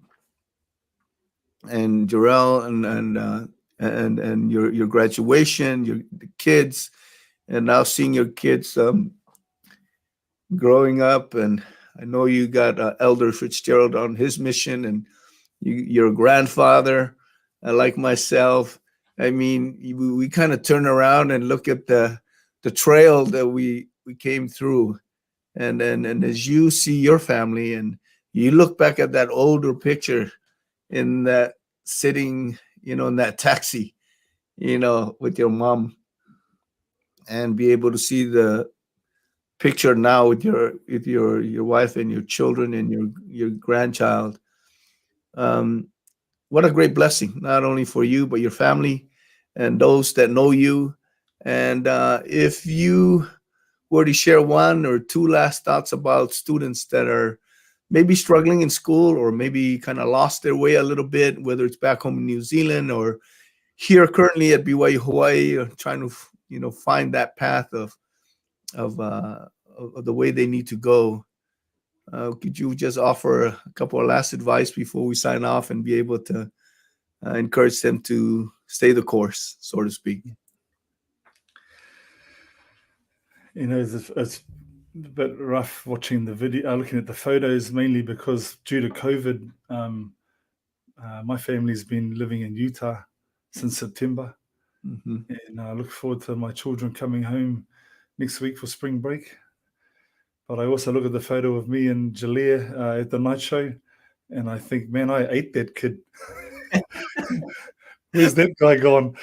Jarrell and your graduation, the kids, and now seeing your kids growing up, and I know you got Elder Fitzgerald on his mission, and you're a grandfather, like myself. I mean, we kind of turn around and look at the trail that we came through, and as you see your family, and you look back at that older picture in that sitting, in that taxi, with your mom, and be able to see the picture now with your wife and your children and your grandchild. Um, what a great blessing, not only for you but your family and those that know you. And if you were to share one or two last thoughts about students that are maybe struggling in school, or maybe kind of lost their way a little bit, whether it's back home in New Zealand or here currently at BYU Hawaii, or trying to find that path of uh, of the way they need to go. Could you just offer a couple of last advice before we sign off, and be able to encourage them to stay the course, so to speak? It's a bit rough watching the video, looking at the photos, mainly because due to COVID, my family's been living in Utah since September. Mm-hmm. And I look forward to my children coming home next week for spring break. But I also look at the photo of me and Jalea at the night show, and I think, man, I ate that kid. Where's that guy gone?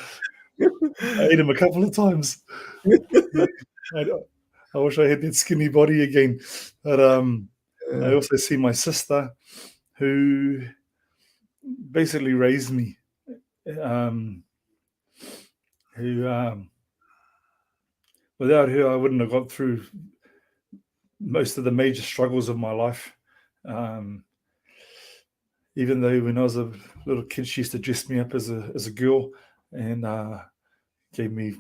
I ate him a couple of times. I wish I had that skinny body again. But I also see my sister, who basically raised me, who without her, I wouldn't have got through most of the major struggles of my life. Even though when I was a little kid, she used to dress me up as a girl, and gave me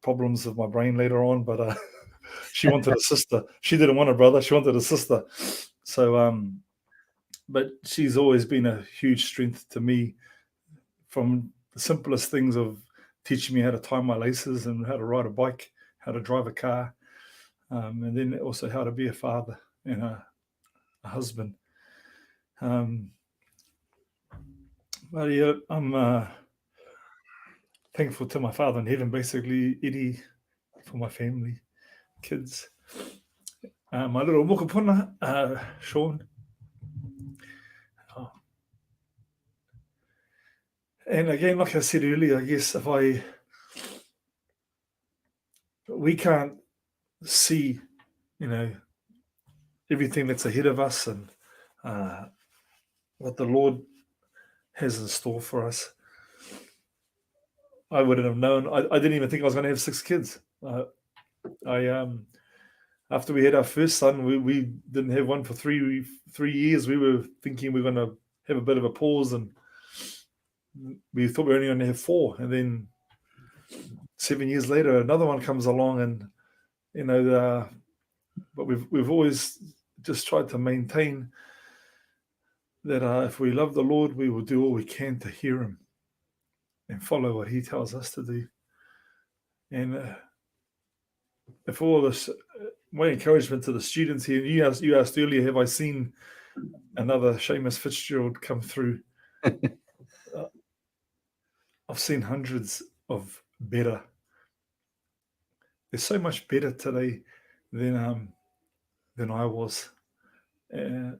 problems with my brain later on. But she wanted a sister. She didn't want a brother. She wanted a sister. So, but she's always been a huge strength to me, from the simplest things of teaching me how to tie my laces and how to ride a bike, how to drive a car, and then also how to be a father and a husband. But yeah, I'm thankful to my Father in heaven, basically, Eddie, for my family, kids. My little mokopuna, Sean. Oh. And again, like I said earlier, I guess we can't see, everything that's ahead of us, and what the Lord has in store for us. I wouldn't have known. I didn't even think I was going to have 6 kids. After we had our first son, we didn't have one for 3 years. We were thinking we are going to have a bit of a pause, and we thought we were only going to have 4. And then 7 years later, another one comes along, and but we've always just tried to maintain that if we love the Lord, we will do all we can to hear Him and follow what He tells us to do. And if all this, my encouragement to the students here, you asked earlier, have I seen another Seamus Fitzgerald come through? I've seen hundreds of better. They're so much better today than I was. When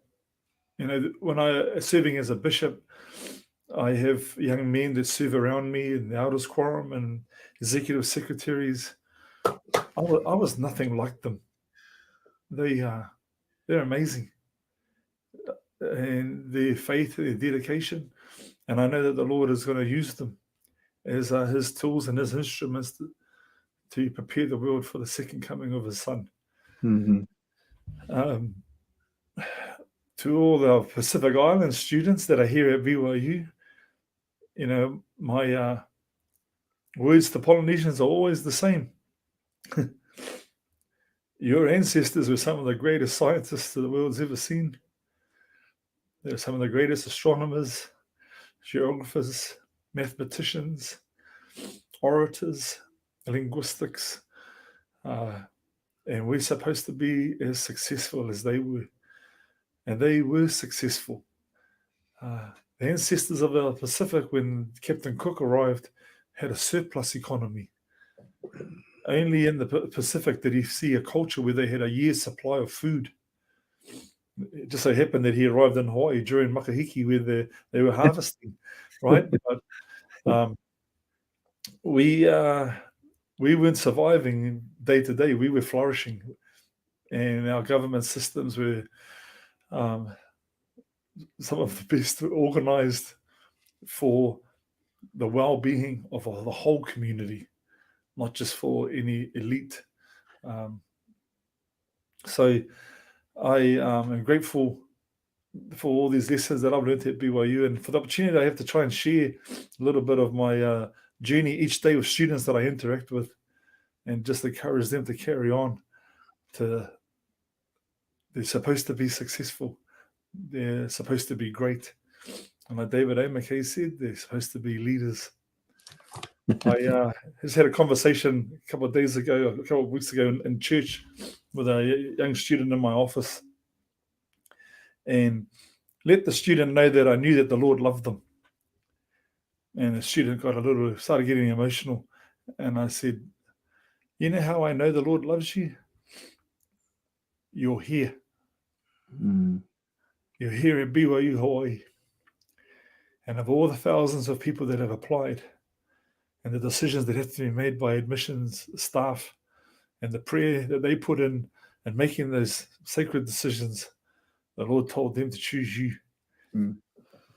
I serving as a bishop, I have young men that serve around me in the elders quorum and executive secretaries. I was nothing like them. They're amazing, and their faith, their dedication, and I know that the Lord is going to use them as His tools and His instruments to prepare the world for the second coming of His Son. Mm-hmm. To all the Pacific Island students that are here at BYU, my words to Polynesians are always the same. Your ancestors were some of the greatest scientists the world's ever seen. They're some of the greatest astronomers, geographers, mathematicians, orators, linguistics, and we're supposed to be as successful as they were. and they were successful. The ancestors of the Pacific, when Captain Cook arrived, had a surplus economy. Only in the Pacific did he see a culture where they had a year's supply of food. It just so happened that he arrived in Hawaii during Makahiki, where they were harvesting, right? But we weren't surviving day to day. We were flourishing, and our government systems were some of the best organized for the well-being of the whole community, not just for any elite. So I am grateful for all these lessons that I've learned at BYU, and for the opportunity I have to try and share a little bit of my journey each day with students that I interact with, and just encourage them to carry on. They're supposed to be successful. They're supposed to be great. And like David A. McKay said, they're supposed to be leaders. I just had a conversation a couple of weeks ago in church with a young student in my office, and let the student know that I knew that the Lord loved them. And the student started getting emotional. And I said, you know how I know the Lord loves you? You're here. You're here at BYU Hawaii. And of all the thousands of people that have applied, and the decisions that have to be made by admissions staff, and the prayer that they put in and making those sacred decisions, the Lord told them to choose you.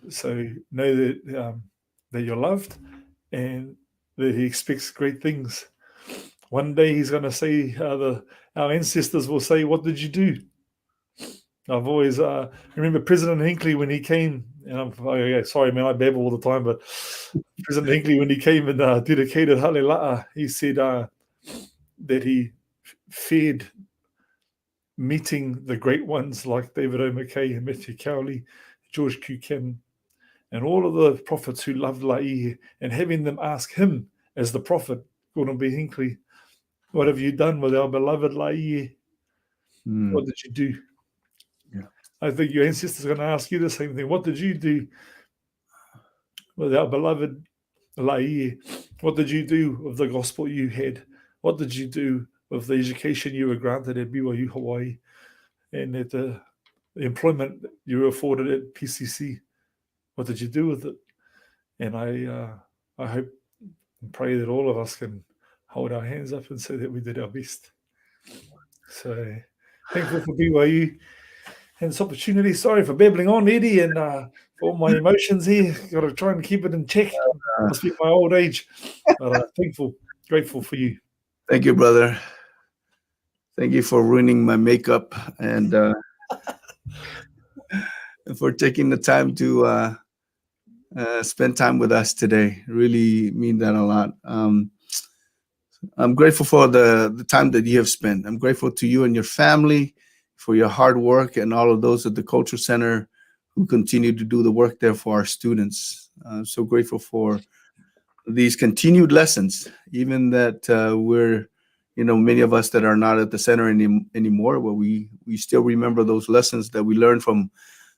So know that you're loved, and that He expects great things. One day He's going to say, our ancestors will say, what did you do? I've always remember President Hinckley when he came, and sorry man, I babble all the time, but President Hinckley, when he came and dedicated Hale, he said that he feared meeting the great ones like David O. McKay and Matthew Cowley, George Q. Kim, and all of the prophets who loved Laie, and having them ask him as the prophet, Gordon B. Hinckley, what have you done with our beloved Laie? What did you do? Yeah. I think your ancestors are going to ask you the same thing. What did you do with our beloved Laie? What did you do with the gospel you had? What did you do with the education you were granted at BYU Hawaii, and at the employment you were afforded at PCC? What did you do with it? And I hope and pray that all of us can hold our hands up and say that we did our best. So thankful for BYU and this opportunity. Sorry for babbling on, Eddie, and for all my emotions here. Got to try and keep it in check. Must be my old age. But thankful, grateful for you. Thank you, brother. Thank you for ruining my makeup, and for taking the time to spend time with us today. Really mean that a lot. I'm grateful for the time that you have spent. I'm grateful to you and your family for your hard work, and all of those at the Culture Center who continue to do the work there for our students. I'm so grateful for these continued lessons, even that we're, many of us that are not at the center anymore, but we still remember those lessons that we learned from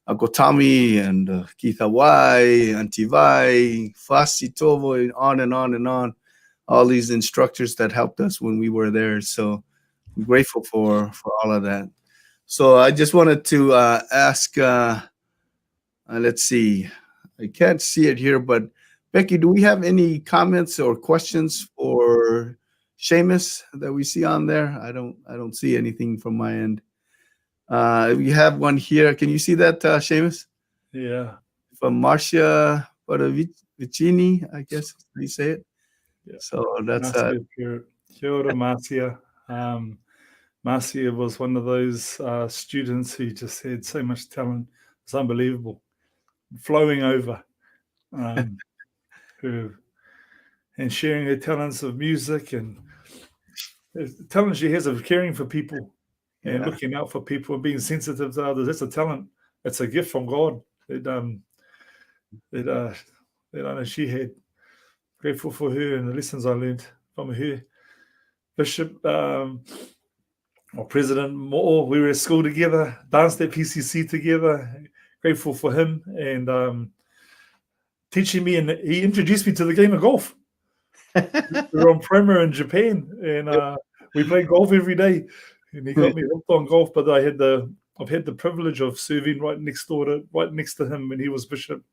Akotami and Kithawai, Antivai, Fasi Tovo, and on and on and on. All these instructors that helped us when we were there. So I'm grateful for all of that. So I just wanted to ask, let's see, I can't see it here, but Becky, do we have any comments or questions for Seamus that we see on there? I don't see anything from my end. We have one here. Can you see that, Seamus? Yeah. From Marcia Vicini, I guess you say it. Yeah. So that's Kia ora, Marcia. Marcia was one of those students who just had so much talent. It's unbelievable, flowing over. And sharing her talents of music and the talent she has of caring for people and looking out for people and being sensitive to others. That's a talent. It's a gift from God that I know she had. Grateful for her and the lessons I learned from her. Bishop our President Mo'o, we were at school together, danced at PCC together. Grateful for him and teaching me, and he introduced me to the game of golf. We were on Premier in Japan, and we played golf every day. And he got me hooked on golf. But I've had the privilege of serving right next to him when he was bishop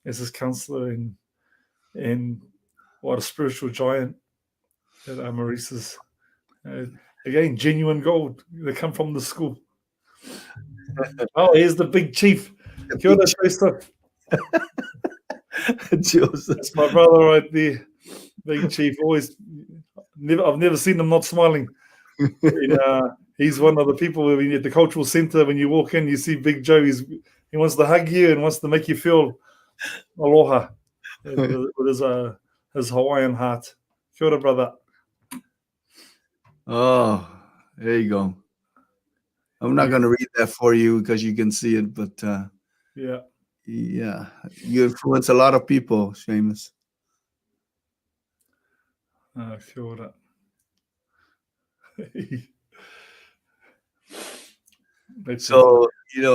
as his counselor, and what a spiritual giant that Maurice is. Again, genuine gold. They come from the school. Oh, here's the big chief. Kia ora, Joseph. Joseph. That's my brother right there. Big chief. I've never seen him not smiling. He's one of the people when you're at the cultural centre, when you walk in, you see Big Joe. He wants to hug you and wants to make you feel aloha with his Hawaiian heart. Kia ora, brother. Oh, there you go. I'm not going to read that for you because you can see it, but yeah, you influence a lot of people, Seamus. Kia ora. So,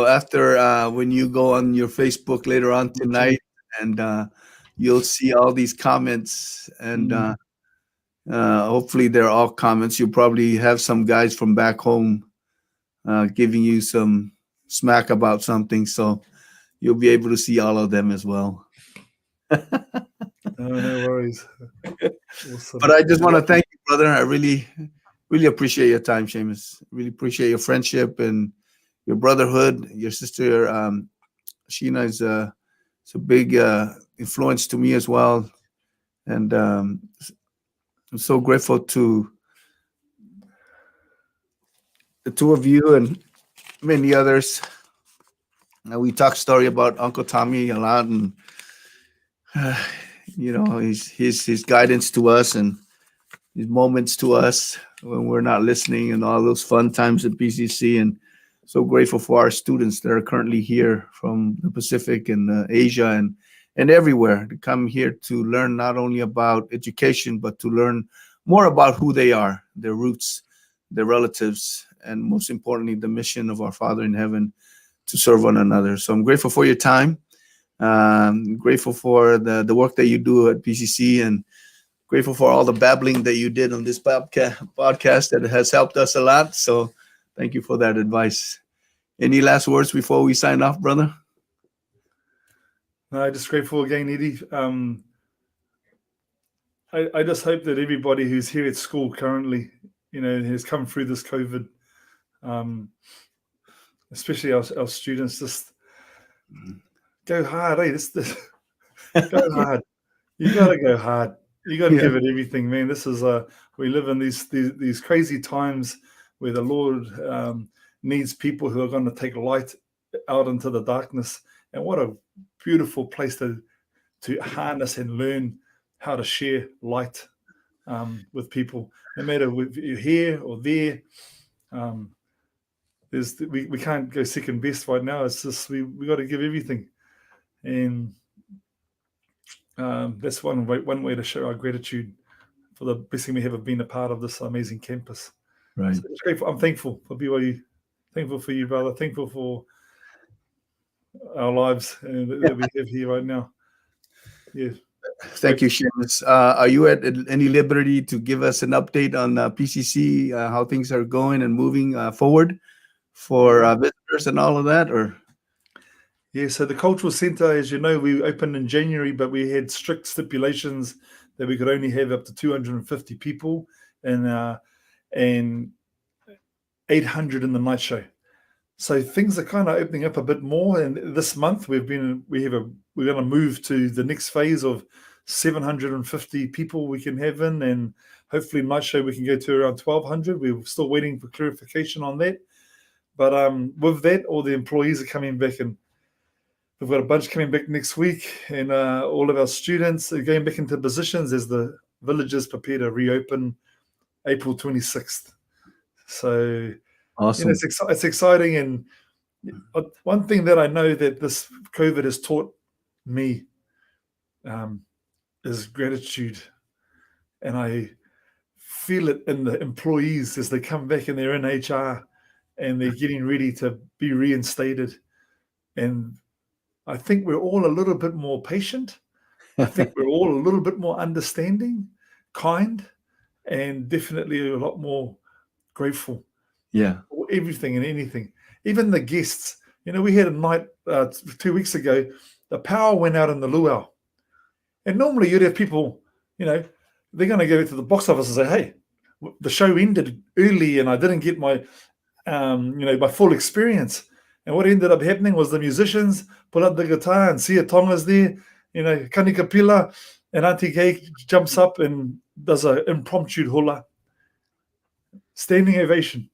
after when you go on your Facebook later on tonight, and you'll see all these comments, and hopefully they're all comments. You'll probably have some guys from back home giving you some smack about something, so you'll be able to see all of them as well. No worries. Awesome. But I just want to thank you, brother. I really, really appreciate your time, Seamus. Really appreciate your friendship and your brotherhood. Your sister, Sheena, is a big influence to me as well. And I'm so grateful to the two of you and many others. We talk story about Uncle Tommy a lot, and his guidance to us and his moments to us when we're not listening, and all those fun times at PCC. And so grateful for our students that are currently here from the Pacific and Asia and everywhere to come here to learn not only about education, but to learn more about who they are, their roots, their relatives, and most importantly, the mission of our Father in heaven to serve one another. So I'm grateful for your time. Grateful for the work that you do at PCC, and grateful for all the babbling that you did on this podcast that has helped us a lot. So thank you for that advice. Any last words before we sign off, brother? No, just grateful again, Eddie. I just hope that everybody who's here at school currently, has come through this COVID, especially our students, just go hard, go hard. You got to go hard. You got to give it everything, man. This is we live in these crazy times where the Lord needs people who are going to take light out into the darkness. And what a beautiful place to harness and learn how to share light with people, no matter if you're here or there. We can't go second best right now. It's just we got to give everything, and that's one way to show our gratitude for the blessing we have of being a part of this amazing campus. Right. So it's grateful. I'm thankful for BYU. Thankful for you, brother. Thankful for our lives that we have here right now. Yeah. Thank you, Seamus. Are you at any liberty to give us an update on PCC, how things are going and moving forward for visitors and all of that? Or yeah, so the cultural centre, as you know, we opened in January, but we had strict stipulations that we could only have up to 250 people and 800 in the night show. So things are kind of opening up a bit more. And this month we're going to move to the next phase of 750 people we can have in, and hopefully night show we can go to around 1,200. We're still waiting for clarification on that. But with that, all the employees are coming back, and we've got a bunch coming back next week, and all of our students are going back into positions as the villages prepare to reopen April 26th. So awesome. It's exciting. And one thing that I know that this COVID has taught me is gratitude. And I feel it in the employees as they come back and they're in HR and they're getting ready to be reinstated. And I think we're all a little bit more patient. I think we're all a little bit more understanding, kind, and definitely a lot more grateful Yeah. for everything and anything. Even the guests. We had a night 2 weeks ago, the power went out in the luau. And normally you'd have people, they're going to go to the box office and say, hey, the show ended early and I didn't get my, my full experience. And what ended up happening was the musicians pull out the guitar and Sia Tonga's there, Kanika Pila, and Auntie Kay jumps up and does an impromptu hula. Standing ovation.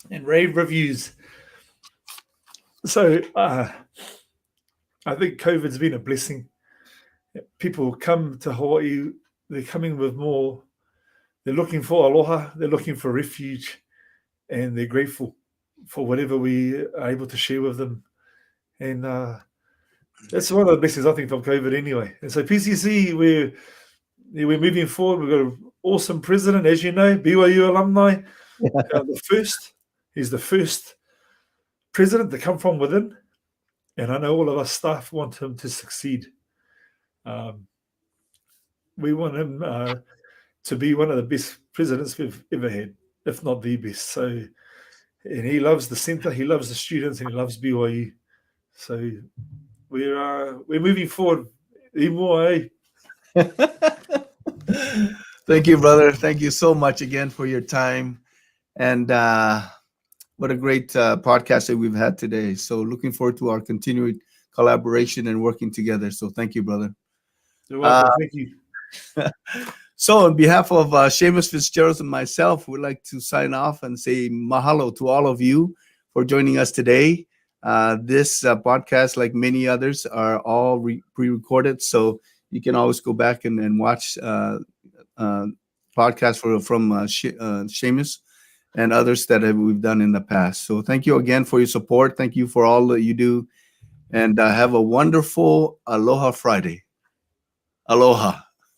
And rave reviews. So I think COVID's been a blessing. People come to Hawaii, they're coming with more. They're looking for aloha, they're looking for refuge, and they're grateful for whatever we are able to share with them. And that's one of the blessings, I think, from COVID anyway. And so PCC, we're moving forward. We've got an awesome president, as you know, BYU alumni. He's the first president to come from within. And I know all of us staff want him to succeed. We want him to be one of the best presidents we've ever had, if not the best. So, and he loves the center, he loves the students, and he loves BYU. So we're moving forward. Thank you, brother. Thank you so much again for your time. And what a great podcast that we've had today. So looking forward to our continued collaboration and working together. So thank you, brother. You're welcome. Thank you. So on behalf of Seamus Fitzgerald and myself, we'd like to sign off and say mahalo to all of you for joining us today. This podcast, like many others, are all pre-recorded. So you can always go back and watch podcasts from Seamus and others that we've done in the past. So thank you again for your support. Thank you for all that you do. And have a wonderful Aloha Friday. Aloha.